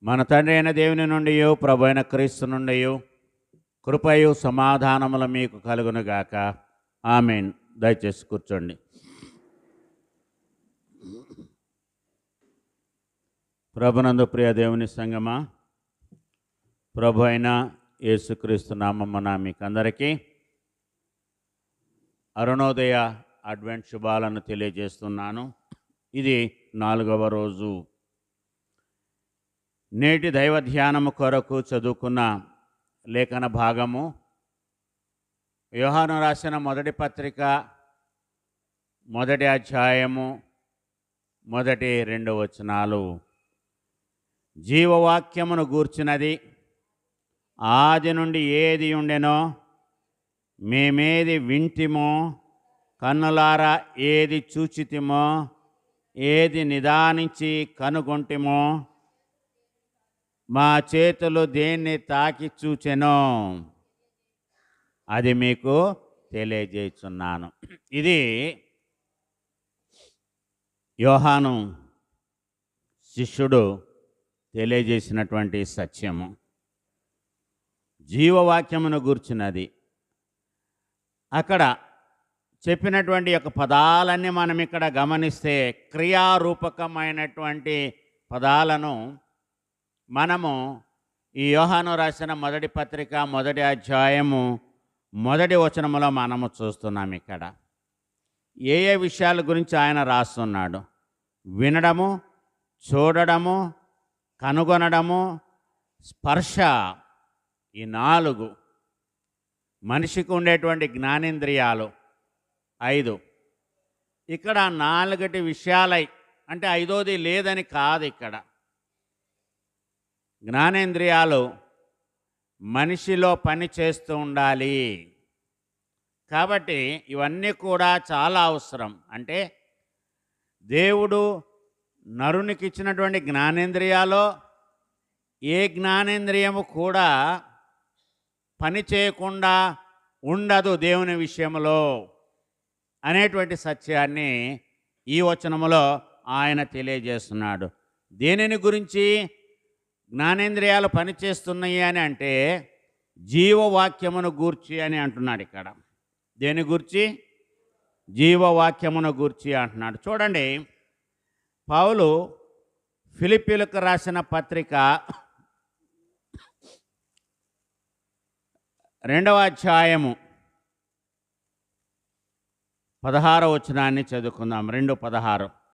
మన తండ్రి అయిన దేవుని నుండి ప్రభు అయిన క్రీస్తు నుండి కృపయు సమాధానములు మీకు కలుగునుగాక. ఆమేన్. దయచేసి కూర్చోండి. ప్రభునందు ప్రియ దేవుని సంగమా, ప్రభు అయిన యేసుక్రీస్తు నామమున మీకు అందరికీ అరుణోదయ అడ్వెంట్ శుభాలను తెలియజేస్తున్నాను. ఇది 4వ రోజు. నేటి దైవ ధ్యానము కొరకు చదువుకున్న లేఖన భాగము యోహాను రాసిన మొదటి పత్రిక 1వ అధ్యాయము 1-2 వచనాలు. జీవవాక్యమును గూర్చినది, ఆది నుండి ఏది ఉండెనో మేమేది వింటిమో, కన్నులారా ఏది చూచితిమో, ఏది నిదానించి కనుగొంటిమో, మా చేతులు దేన్ని తాకి చూచెనో అది మీకు తెలియజేస్తున్నాను. ఇది యోహాను శిష్యుడు తెలియజేసినటువంటి సత్యము. జీవవాక్యమును గూర్చినది. అక్కడ చెప్పినటువంటి యొక్క పదాలన్నీ మనం ఇక్కడ గమనిస్తే క్రియారూపకమైనటువంటి పదాలను మనము ఈ యోహాను రాసిన మొదటి పత్రిక 1వ అధ్యాయము 1వ వచనములో మనము చూస్తున్నాం. ఇక్కడ ఏ విషయాల గురించి ఆయన రాస్తున్నాడు? వినడము, చూడడము, కనుగొనడము, స్పర్శ, ఈ 4 మనిషికి ఉండేటువంటి జ్ఞానేంద్రియాలు 5. ఇక్కడ 4 విషయాలై, అంటే 5వది లేదని కాదు. ఇక్కడ జ్ఞానేంద్రియాలు మనిషిలో పని చేస్తూ ఉండాలి. కాబట్టి ఇవన్నీ కూడా చాలా అవసరం. అంటే దేవుడు నరునికి ఇచ్చినటువంటి జ్ఞానేంద్రియాలో ఏ జ్ఞానేంద్రియము కూడా పని చేయకుండా ఉండదు దేవుని విషయంలో అనేటువంటి సత్యాన్ని ఈ వచనములో ఆయన తెలియజేస్తున్నాడు. దేనిని గురించి జ్ఞానేంద్రియాలు పనిచేస్తున్నాయి అని అంటే జీవవాక్యమును గూర్చి అని అంటున్నాడు. ఇక్కడ దేని గురించి? జీవవాక్యమును గూర్చి అంటున్నాడు. చూడండి, పౌలు ఫిలిప్పీలకు రాసిన పత్రిక 2వ అధ్యాయము 16వ వచనాన్ని చదువుకుందాం. 2:16.